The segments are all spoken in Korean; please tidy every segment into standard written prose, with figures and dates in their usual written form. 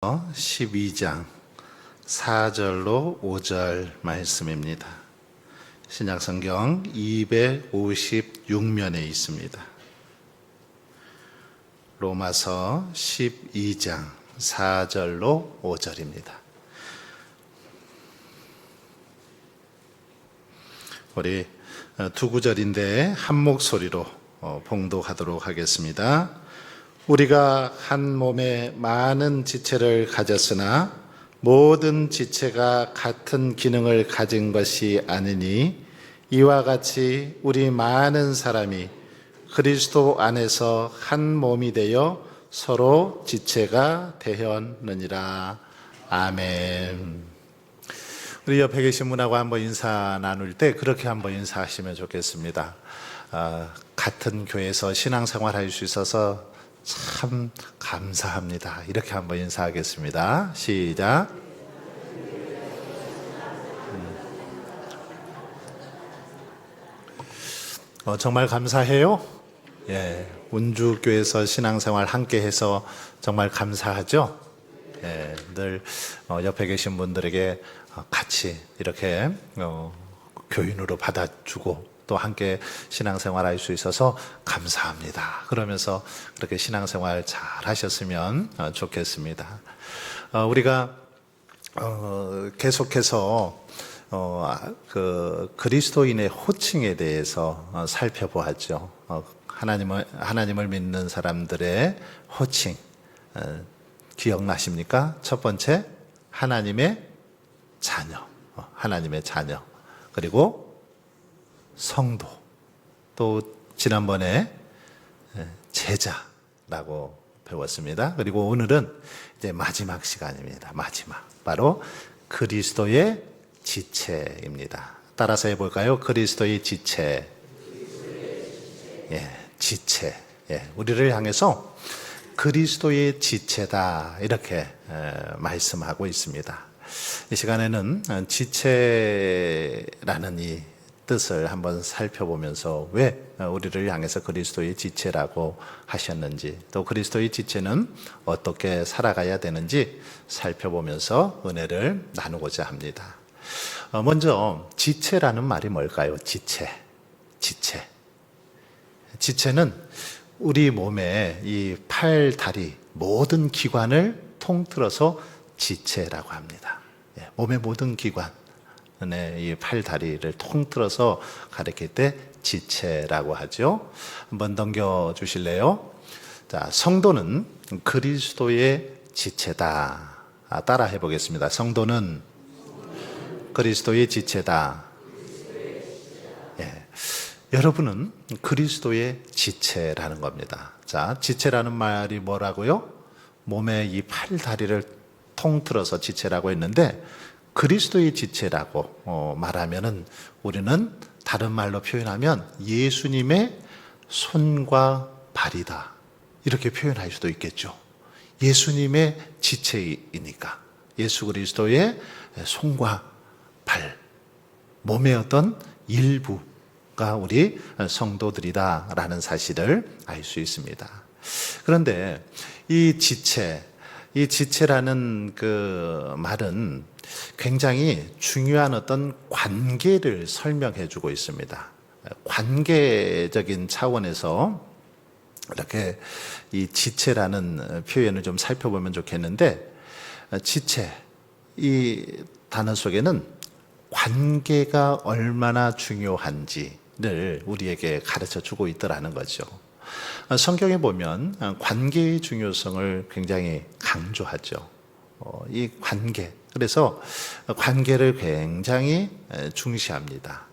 12장 4절로 5절 말씀입니다. 신약성경 256면에 있습니다. 로마서 12장 4절로 5절입니다. 우리 두 구절인데 한 목소리로 봉독하도록 하겠습니다. 우리가 한 몸에 많은 지체를 가졌으나 모든 지체가 같은 기능을 가진 것이 아니니 이와 같이 우리 많은 사람이 그리스도 안에서 한 몸이 되어 서로 지체가 되었느니라. 아멘. 우리 옆에 계신 분하고 한번 인사 나눌 때 그렇게 한번 인사하시면 좋겠습니다. 같은 교회에서 신앙생활 할 수 있어서 참 감사합니다. 이렇게 한번 인사하겠습니다. 시작. 정말 감사해요. 예, 운주교회에서 신앙생활 함께해서 정말 감사하죠. 예, 늘 옆에 계신 분들에게 같이 이렇게 교인으로 받아주고 또 함께 신앙생활 할 수 있어서 감사합니다. 그러면서 그렇게 신앙생활 잘 하셨으면 좋겠습니다. 우리가 계속해서 그 그리스도인의 호칭에 대해서 살펴보았죠. 하나님을 믿는 사람들의 호칭 기억나십니까? 첫 번째, 하나님의 자녀, 그리고 성도, 또 지난번에 제자라고 배웠습니다. 그리고 오늘은 이제 마지막 시간입니다. 바로 그리스도의 지체입니다. 따라서 해볼까요? 그리스도의 지체. 지체. 우리를 향해서 그리스도의 지체다 이렇게 말씀하고 있습니다. 이 시간에는 지체라는 이 뜻을 한번 살펴보면서 왜 우리를 향해서 그리스도의 지체라고 하셨는지, 또 그리스도의 지체는 어떻게 살아가야 되는지 살펴보면서 은혜를 나누고자 합니다. 먼저 지체라는 말이 뭘까요? 지체는 우리 몸의 이 팔, 다리 모든 기관을 통틀어서 지체라고 합니다. 몸의 모든 기관, 이 팔, 다리를 통틀어서 가리킬 때 지체라고 하죠. 한번 넘겨 주실래요? 자, 성도는 그리스도의 지체다. 따라 해보겠습니다. 성도는 그리스도의 지체다. 여러분은 그리스도의 지체라는 겁니다. 자, 지체라는 말이 뭐라고요? 몸의 이 팔, 다리를 통틀어서 지체라고 했는데 그리스도의 지체라고 말하면은 우리는 다른 말로 표현하면 예수님의 손과 발이다. 이렇게 표현할 수도 있겠죠. 예수님의 지체이니까 예수 그리스도의 손과 발, 몸의 어떤 일부가 우리 성도들이다라는 사실을 알 수 있습니다. 그런데 이 지체라는 그 말은 굉장히 중요한 어떤 관계를 설명해 주고 있습니다. 관계적인 차원에서 이렇게 이 지체라는 표현을 좀 살펴보면 좋겠는데, 지체, 이 단어 속에는 관계가 얼마나 중요한지를 우리에게 가르쳐 주고 있더라는 거죠. 성경에 보면 관계의 중요성을 굉장히 강조하죠. 이 관계, 그래서 관계를 굉장히 중시합니다.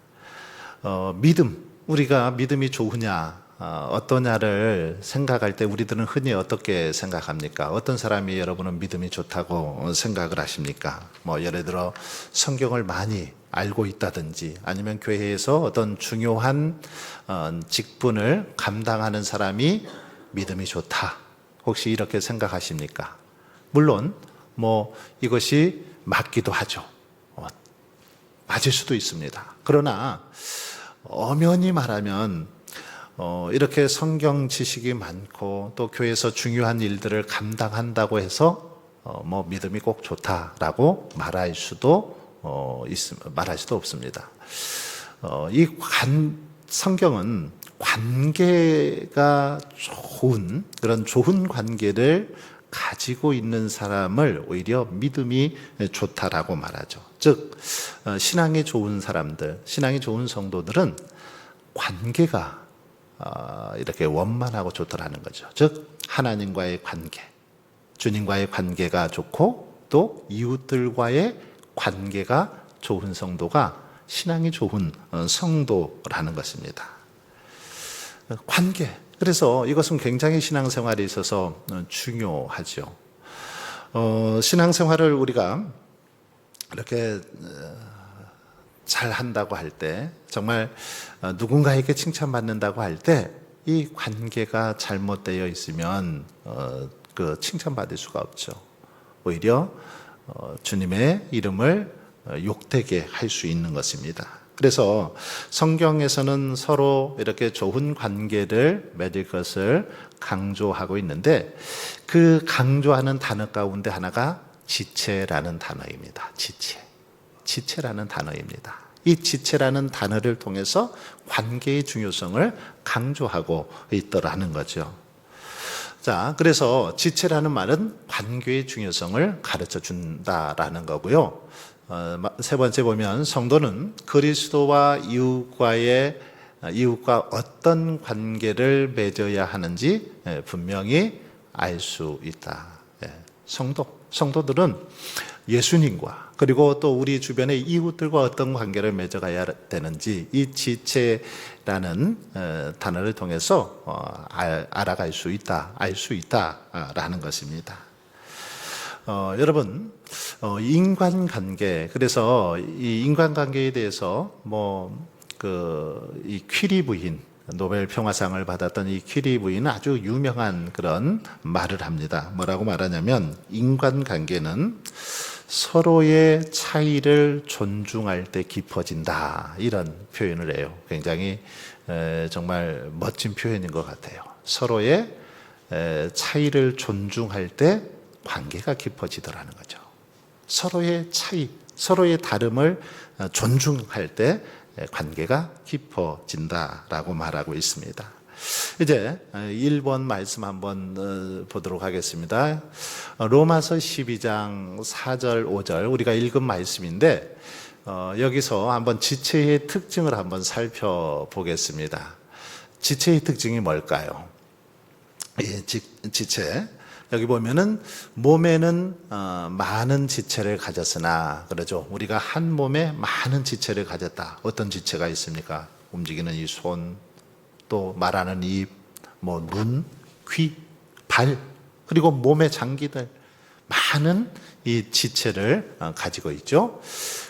우리가 믿음이 좋으냐 어떠냐를 생각할 때 우리들은 흔히 어떻게 생각합니까? 어떤 사람이 여러분은 믿음이 좋다고 생각을 하십니까? 예를 들어 성경을 많이 알고 있다든지, 아니면 교회에서 어떤 중요한 직분을 감당하는 사람이 믿음이 좋다, 혹시 이렇게 생각하십니까? 물론 이것이 맞기도 하죠. 맞을 수도 있습니다. 그러나 엄연히 말하면 이렇게 성경 지식이 많고 또 교회에서 중요한 일들을 감당한다고 해서 뭐 믿음이 꼭 좋다라고 말할 수도 없습니다. 성경은 관계가 좋은 그런 좋은 관계를 가지고 있는 사람을 오히려 믿음이 좋다라고 말하죠. 즉 신앙이 좋은 사람들, 신앙이 좋은 성도들은 관계가 이렇게 원만하고 좋더라는 거죠. 즉 하나님과의 관계, 주님과의 관계가 좋고 또 이웃들과의 관계가 좋은 성도가 신앙이 좋은 성도라는 것입니다. 관계. 그래서 이것은 굉장히 신앙생활에 있어서 중요하죠. 신앙생활을 우리가 이렇게 잘 한다고 할 때, 정말 누군가에게 칭찬받는다고 할 때, 이 관계가 잘못되어 있으면 그 칭찬받을 수가 없죠. 오히려 주님의 이름을 욕되게 할 수 있는 것입니다. 그래서 성경에서는 서로 이렇게 좋은 관계를 맺을 것을 강조하고 있는데 그 강조하는 단어 가운데 하나가 지체라는 단어입니다. 지체라는 단어입니다. 이 지체라는 단어를 통해서 관계의 중요성을 강조하고 있더라는 거죠. 자, 그래서 지체라는 말은 관계의 중요성을 가르쳐 준다라는 거고요. 세 번째 보면 성도는 그리스도와 이웃과 어떤 관계를 맺어야 하는지 분명히 알 수 있다. 성도들은 예수님과 그리고 또 우리 주변의 이웃들과 어떤 관계를 맺어가야 되는지 이 지체라는 단어를 통해서 알아갈 수 있다, 알 수 있다라는 것입니다. 여러분, 인간관계, 그래서 이 인간관계에 대해서 이 퀴리 부인, 노벨 평화상을 받았던 이 퀴리 부인은 아주 유명한 그런 말을 합니다. 뭐라고 말하냐면, 인간관계는 서로의 차이를 존중할 때 깊어진다. 이런 표현을 해요. 굉장히 정말 멋진 표현인 것 같아요. 서로의 차이를 존중할 때 관계가 깊어지더라는 거죠. 서로의 차이, 서로의 다름을 존중할 때 관계가 깊어진다라고 말하고 있습니다. 이제 1번 말씀 한번 보도록 하겠습니다. 로마서 12장 4절 5절 우리가 읽은 말씀인데 여기서 한번 지체의 특징을 한번 살펴보겠습니다. 지체의 특징이 뭘까요? 지체. 여기 보면은 몸에는 많은 지체를 가졌으나 그러죠. 우리가 한 몸에 많은 지체를 가졌다. 어떤 지체가 있습니까? 움직이는 이 손, 또 말하는 입, 눈, 귀, 발, 그리고 몸의 장기들 많은 이 지체를 가지고 있죠.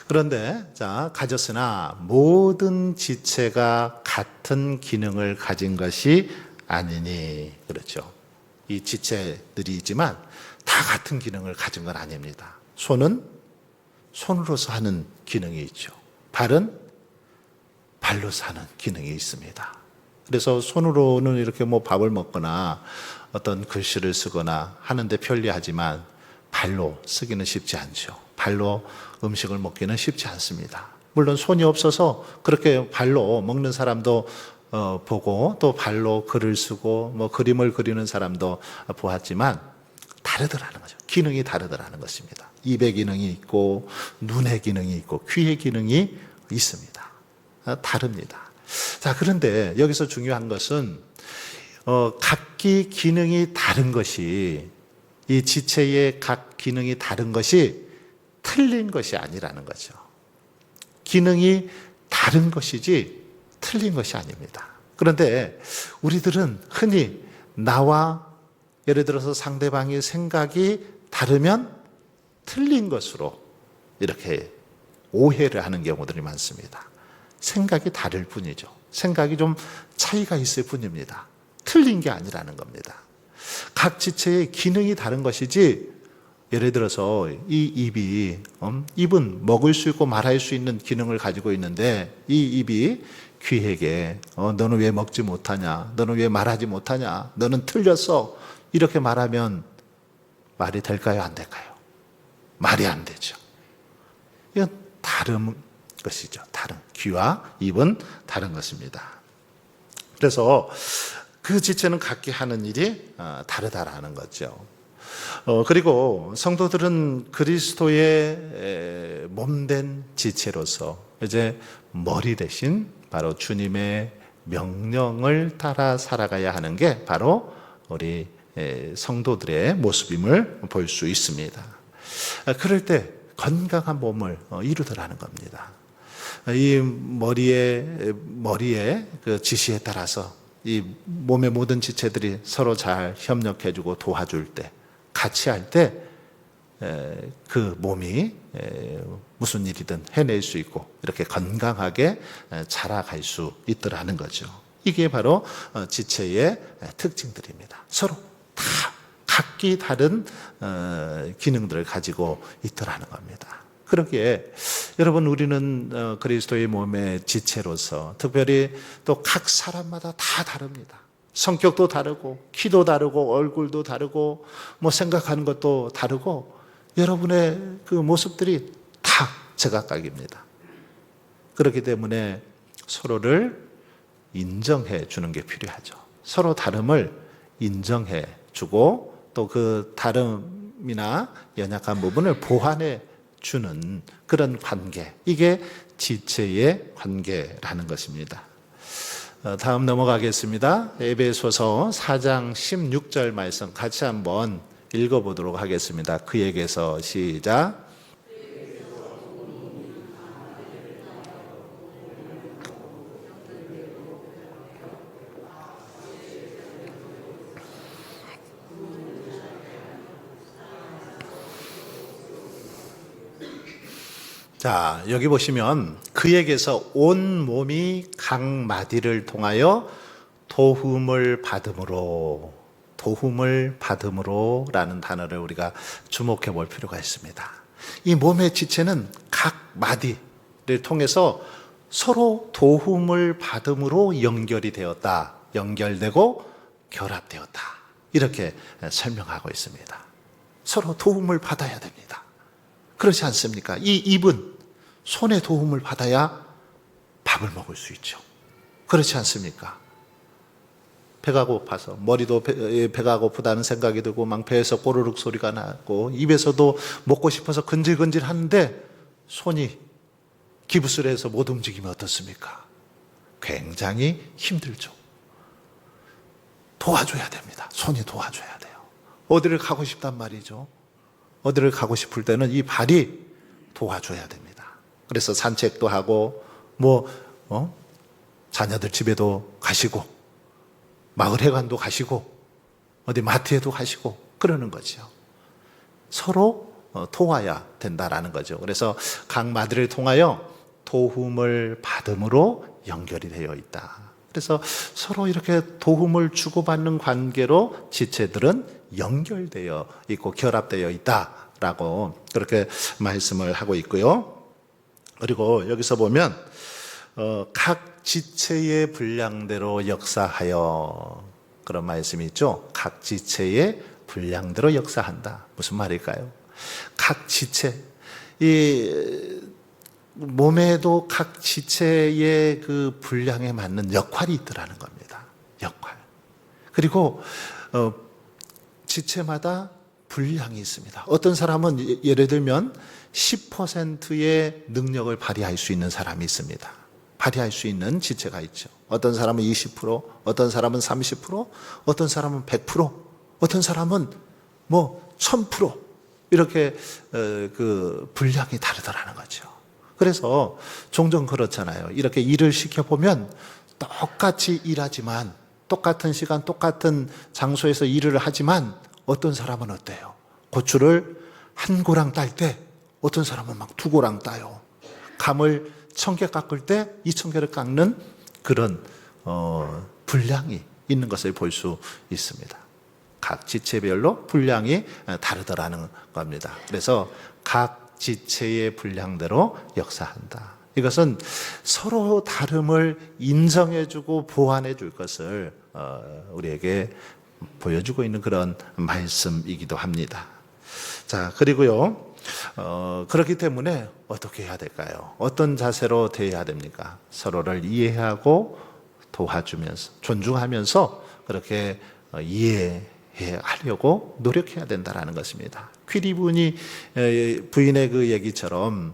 그런데 가졌으나 모든 지체가 같은 기능을 가진 것이 아니니 그렇죠. 이 지체들이지만 다 같은 기능을 가진 건 아닙니다. 손은 손으로서 하는 기능이 있죠. 발은 발로서 하는 기능이 있습니다. 그래서 손으로는 이렇게 밥을 먹거나 어떤 글씨를 쓰거나 하는데 편리하지만 발로 쓰기는 쉽지 않죠. 발로 음식을 먹기는 쉽지 않습니다. 물론 손이 없어서 그렇게 발로 먹는 사람도 보고 또 발로 글을 쓰고 그림을 그리는 사람도 보았지만 다르더라는 거죠. 기능이 다르더라는 것입니다. 입의 기능이 있고 눈의 기능이 있고 귀의 기능이 있습니다. 다릅니다. 자, 그런데 여기서 중요한 것은 각기 기능이 다른 것이 이 지체의 각 기능이 다른 것이 틀린 것이 아니라는 거죠. 기능이 다른 것이지 틀린 것이 아닙니다. 그런데 우리들은 흔히 나와 예를 들어서 상대방의 생각이 다르면 틀린 것으로 이렇게 오해를 하는 경우들이 많습니다. 생각이 다를 뿐이죠. 생각이 좀 차이가 있을 뿐입니다. 틀린 게 아니라는 겁니다. 각 지체의 기능이 다른 것이지 예를 들어서 이 입은 먹을 수 있고 말할 수 있는 기능을 가지고 있는데 이 입이 귀에게 너는 왜 먹지 못하냐, 너는 왜 말하지 못하냐, 너는 틀렸어 이렇게 말하면 말이 될까요? 안 될까요? 말이 안 되죠. 이건 다른 것이죠. 다른. 귀와 입은 다른 것입니다. 그래서 그 지체는 각기 하는 일이 다르다라는 거죠. 그리고 성도들은 그리스도의 몸된 지체로서 이제 머리 대신 바로 주님의 명령을 따라 살아가야 하는 게 바로 우리 성도들의 모습임을 볼 수 있습니다. 그럴 때 건강한 몸을 이루더라는 겁니다. 이 머리의 그 지시에 따라서 이 몸의 모든 지체들이 서로 잘 협력해주고 도와줄 때, 같이 할 때 그 몸이 무슨 일이든 해낼 수 있고 이렇게 건강하게 자라갈 수 있더라는 거죠. 이게 바로 지체의 특징들입니다. 서로 다 각기 다른 기능들을 가지고 있더라는 겁니다. 그러기에 여러분, 우리는 그리스도의 몸의 지체로서 특별히 또 각 사람마다 다 다릅니다. 성격도 다르고 키도 다르고 얼굴도 다르고 뭐 생각하는 것도 다르고 여러분의 그 모습들이 다 제각각입니다. 그렇기 때문에 서로를 인정해 주는 게 필요하죠. 서로 다름을 인정해 주고 또 그 다름이나 연약한 부분을 보완해 주는 그런 관계, 이게 지체의 관계라는 것입니다. 다음 넘어가겠습니다. 에베소서 4장 16절 말씀 같이 한번 읽어보도록 하겠습니다. 그에게서 시작. 자, 여기 보시면 그에게서 온 몸이 각 마디를 통하여 도움을 받음으로 라는 단어를 우리가 주목해 볼 필요가 있습니다. 이 몸의 지체는 각 마디를 통해서 서로 도움을 받음으로 연결이 되었다. 연결되고 결합되었다. 이렇게 설명하고 있습니다. 서로 도움을 받아야 됩니다. 그렇지 않습니까? 이 입은 손의 도움을 받아야 밥을 먹을 수 있죠. 그렇지 않습니까? 배가 고파서 머리도 배가 고프다는 생각이 들고 막 배에서 꼬르륵 소리가 나고 입에서도 먹고 싶어서 근질근질 하는데 손이 기부스레해서 못 움직이면 어떻습니까? 굉장히 힘들죠. 도와줘야 됩니다. 손이 도와줘야 돼요. 어디를 가고 싶단 말이죠. 어디를 가고 싶을 때는 이 발이 도와줘야 됩니다. 그래서 산책도 하고 자녀들 집에도 가시고 마을 회관도 가시고 어디 마트에도 가시고 그러는 거죠. 서로 도와야 된다라는 거죠. 그래서 각 마디를 통하여 도움을 받음으로 연결이 되어 있다. 그래서 서로 이렇게 도움을 주고받는 관계로 지체들은 연결되어 있고 결합되어 있다라고 그렇게 말씀을 하고 있고요. 그리고 여기서 보면 각 지체의 분량대로 역사하여 그런 말씀이 있죠. 각 지체의 분량대로 역사한다. 무슨 말일까요? 각 지체, 이 몸에도 각 지체의 그 분량에 맞는 역할이 있더라는 겁니다. 역할. 그리고 지체마다 분량이 있습니다. 어떤 사람은 예를 들면 10%의 능력을 발휘할 수 있는 사람이 있습니다. 발휘할 수 있는 지체가 있죠. 어떤 사람은 20%, 어떤 사람은 30%, 어떤 사람은 100%, 어떤 사람은 1000% 이렇게 그 분량이 다르더라는 거죠. 그래서 종종 그렇잖아요. 이렇게 일을 시켜보면 똑같이 일하지만 똑같은 시간 똑같은 장소에서 일을 하지만 어떤 사람은 어때요? 고추를 한 고랑 딸 때 어떤 사람은 막 두 고랑 따요. 감을 1000개 깎을 때 2000개를 깎는 그런 분량이 있는 것을 볼 수 있습니다. 각 지체별로 분량이 다르더라는 겁니다. 그래서 각 지체의 분량대로 역사한다. 이것은 서로 다름을 인정해주고 보완해줄 것을 우리에게 보여주고 있는 그런 말씀이기도 합니다. 자, 그리고요. 그렇기 때문에 어떻게 해야 될까요? 어떤 자세로 대해야 됩니까? 서로를 이해하고 도와주면서, 존중하면서 그렇게 이해하려고 노력해야 된다는 것입니다. 퀴리 부인의 그 얘기처럼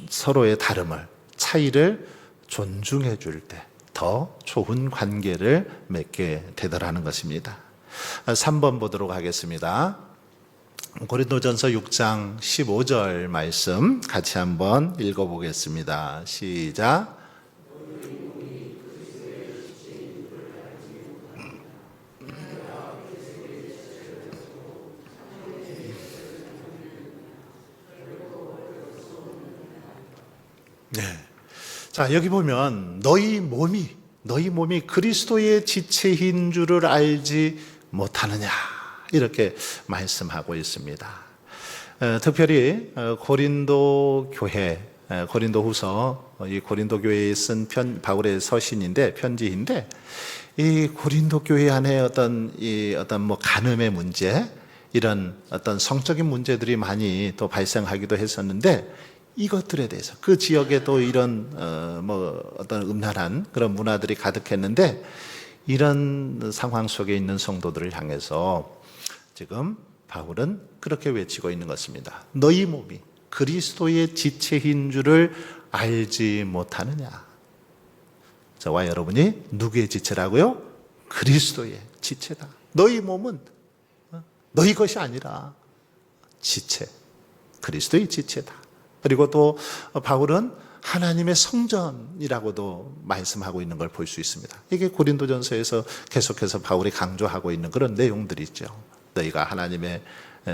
서로의 다름을, 차이를 존중해 줄 때 더 좋은 관계를 맺게 되더라는 것입니다. 3번 보도록 하겠습니다. 고린도전서 6장 15절 말씀 같이 한번 읽어보겠습니다. 시작. 네. 자, 여기 보면 너희 몸이 그리스도의 지체인 줄을 알지 못하느냐, 이렇게 말씀하고 있습니다. 특별히 고린도 후서, 이 고린도 교회에 쓴 바울의 서신인데, 편지인데, 이 고린도 교회 안에 어떤 뭐 간음의 문제, 이런 어떤 성적인 문제들이 많이 또 발생하기도 했었는데, 이것들에 대해서 그 지역에 또 이런 어떤 음란한 그런 문화들이 가득했는데, 이런 상황 속에 있는 성도들을 향해서 지금 바울은 그렇게 외치고 있는 것입니다. 너희 몸이 그리스도의 지체인 줄을 알지 못하느냐. 저와 여러분이 누구의 지체라고요? 그리스도의 지체다. 너희 몸은 너희 것이 아니라 지체, 그리스도의 지체다. 그리고 또 바울은 하나님의 성전이라고도 말씀하고 있는 걸 볼 수 있습니다. 이게 고린도전서에서 계속해서 바울이 강조하고 있는 그런 내용들이 있죠. 너희가 하나님의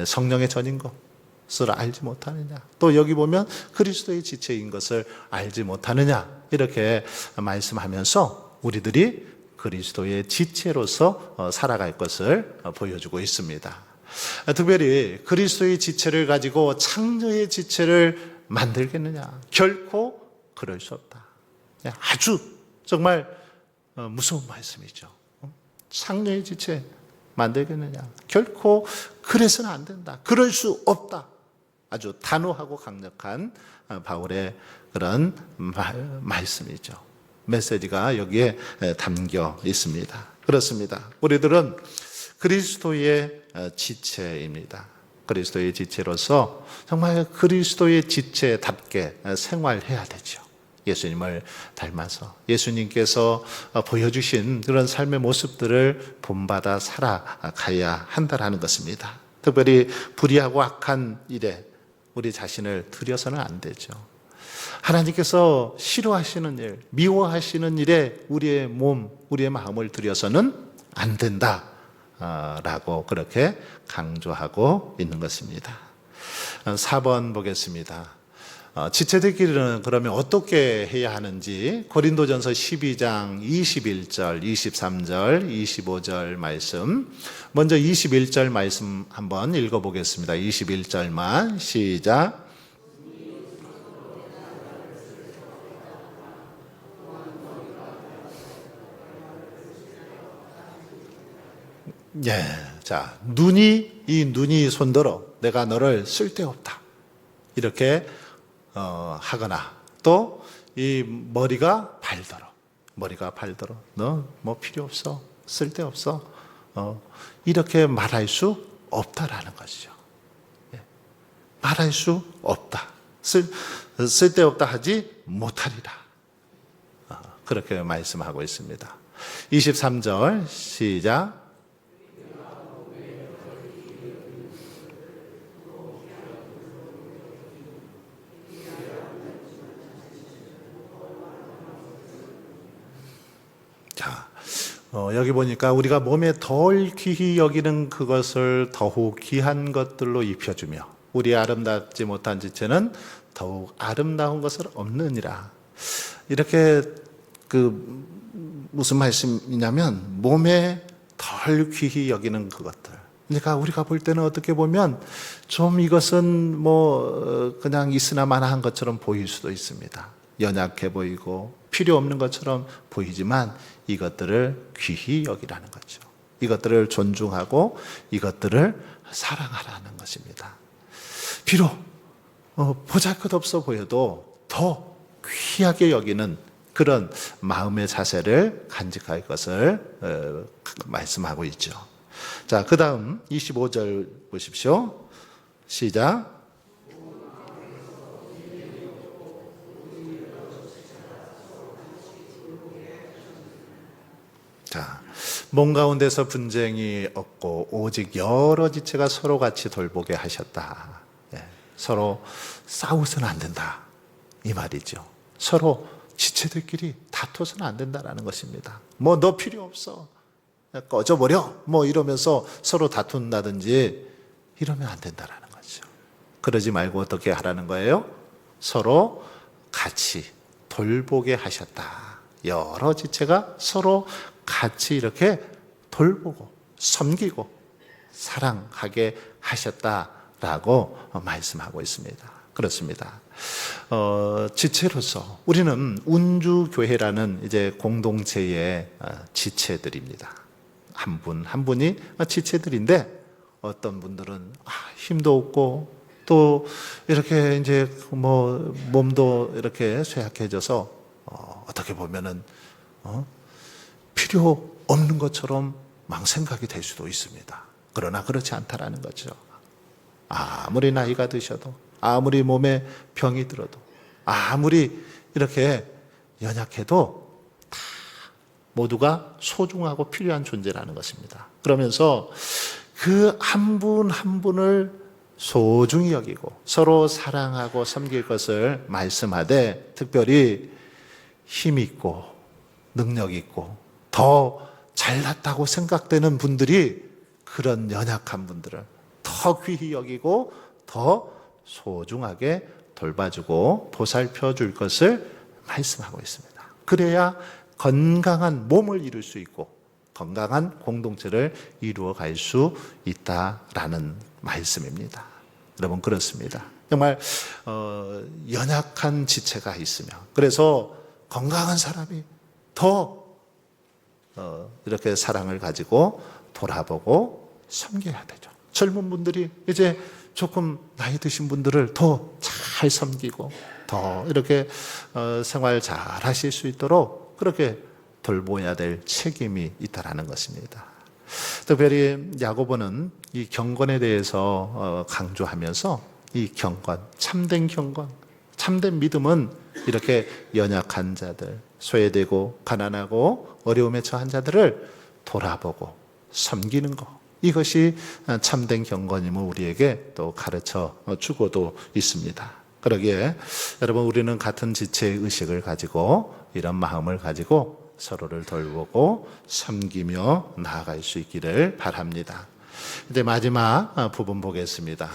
성령의 전인 것을 알지 못하느냐. 또 여기 보면 그리스도의 지체인 것을 알지 못하느냐. 이렇게 말씀하면서 우리들이 그리스도의 지체로서 살아갈 것을 보여주고 있습니다. 특별히 그리스도의 지체를 가지고 창조의 지체를 만들겠느냐? 결코 그럴 수 없다. 아주 정말 무서운 말씀이죠. 창조의 지체 만들겠느냐? 결코 그래서는 안 된다. 그럴 수 없다. 아주 단호하고 강력한 바울의 그런 말씀이죠. 메시지가 여기에 담겨 있습니다. 그렇습니다. 우리들은 그리스도의 지체입니다. 그리스도의 지체로서 정말 그리스도의 지체답게 생활해야 되죠. 예수님을 닮아서 예수님께서 보여주신 그런 삶의 모습들을 본받아 살아가야 한다는 것입니다. 특별히 불의하고 악한 일에 우리 자신을 들여서는 안 되죠. 하나님께서 싫어하시는 일, 미워하시는 일에 우리의 몸, 우리의 마음을 들여서는 안 된다 라고 그렇게 강조하고 있는 것입니다. 4번 보겠습니다. 지체들끼리는 그러면 어떻게 해야 하는지 고린도전서 12장 21절, 23절, 25절 말씀, 먼저 21절 말씀 한번 읽어보겠습니다. 21절만 시작. 예, 자, 이 눈이 손들어 내가 너를 쓸데없다 이렇게 하거나, 또 이 머리가 발더러 너 뭐 필요 없어, 쓸데없어, 이렇게 말할 수 없다라는 것이죠. 예, 말할 수 없다, 쓸데없다 하지 못하리라, 그렇게 말씀하고 있습니다. 23절 시작. 여기 보니까 우리가 몸에 덜 귀히 여기는 그것을 더욱 귀한 것들로 입혀주며 우리 아름답지 못한 지체는 더욱 아름다운 것을 없느니라. 이렇게 무슨 말씀이냐면 몸에 덜 귀히 여기는 그것들. 그러니까 우리가 볼 때는 어떻게 보면 좀 이것은 뭐 그냥 있으나 마나한 것처럼 보일 수도 있습니다. 연약해 보이고 필요 없는 것처럼 보이지만 이것들을 귀히 여기라는 거죠. 이것들을 존중하고 이것들을 사랑하라는 것입니다. 비록 보잘것없어 보여도 더 귀하게 여기는 그런 마음의 자세를 간직할 것을 말씀하고 있죠. 자, 그 다음 25절 보십시오. 시작. 자, 몸 가운데서 분쟁이 없고 오직 여러 지체가 서로 같이 돌보게 하셨다. 서로 싸우서는 안 된다, 이 말이죠. 서로 지체들끼리 다투어서는 안 된다라는 것입니다. 뭐 너 필요 없어, 꺼져버려, 뭐 이러면서 서로 다툰다든지 이러면 안 된다라는 거죠. 그러지 말고 어떻게 하라는 거예요? 서로 같이 돌보게 하셨다. 여러 지체가 서로 같이 이렇게 돌보고 섬기고 사랑하게 하셨다라고 말씀하고 있습니다. 그렇습니다. 지체로서 우리는 운주교회라는 이제 공동체의 지체들입니다. 한 분 한 분이 지체들인데, 어떤 분들은 힘도 없고 또 이렇게 이제 뭐 몸도 이렇게 쇠약해져서 어떻게 보면은 필요 없는 것처럼 막 생각이 될 수도 있습니다. 그러나 그렇지 않다라는 거죠. 아무리 나이가 드셔도, 아무리 몸에 병이 들어도, 아무리 이렇게 연약해도 다 모두가 소중하고 필요한 존재라는 것입니다. 그러면서 그 한 분 한 분을 소중히 여기고 서로 사랑하고 섬길 것을 말씀하되, 특별히 힘 있고 능력 있고 더 잘났다고 생각되는 분들이 그런 연약한 분들을 더 귀히 여기고 더 소중하게 돌봐주고 보살펴 줄 것을 말씀하고 있습니다. 그래야 건강한 몸을 이룰 수 있고 건강한 공동체를 이루어 갈 수 있다라는 말씀입니다. 여러분, 그렇습니다. 정말 연약한 지체가 있으며, 그래서 건강한 사람이 더 이렇게 사랑을 가지고 돌아보고 섬겨야 되죠. 젊은 분들이 이제 조금 나이 드신 분들을 더 잘 섬기고 더 이렇게 생활 잘 하실 수 있도록 그렇게 돌보아야 될 책임이 있다라는 것입니다. 특별히 야고보는 이 경건에 대해서 강조하면서 이 경건, 참된 경건, 참된 믿음은 이렇게 연약한 자들, 소외되고 가난하고 어려움에 처한 자들을 돌아보고 섬기는 것, 이것이 참된 경건임을 우리에게 또 가르쳐 주고도 있습니다. 그러기에 여러분, 우리는 같은 지체의 의식을 가지고 이런 마음을 가지고 서로를 돌보고 섬기며 나아갈 수 있기를 바랍니다. 이제 마지막 부분 보겠습니다.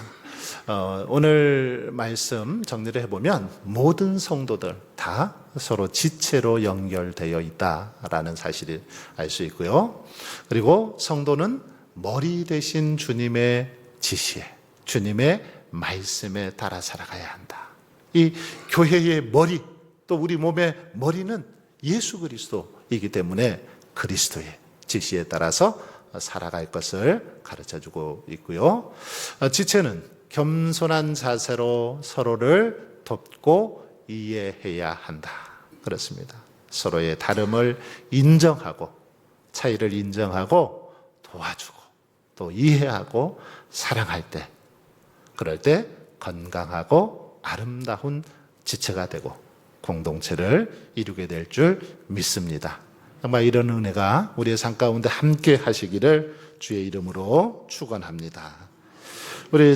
오늘 말씀 정리를 해보면 모든 성도들 다 서로 지체로 연결되어 있다라는 사실을 알 수 있고요. 그리고 성도는 머리 대신 주님의 지시에, 주님의 말씀에 따라 살아가야 한다. 이 교회의 머리, 또 우리 몸의 머리는 예수 그리스도이기 때문에 그리스도의 지시에 따라서 살아갈 것을 가르쳐주고 있고요. 지체는 겸손한 자세로 서로를 돕고 이해해야 한다. 그렇습니다. 서로의 다름을 인정하고 차이를 인정하고 도와주고 또 이해하고 사랑할 때, 그럴 때 건강하고 아름다운 지체가 되고 공동체를 이루게 될 줄 믿습니다. 정말 이런 은혜가 우리의 삶 가운데 함께 하시기를 주의 이름으로 축원합니다. 우리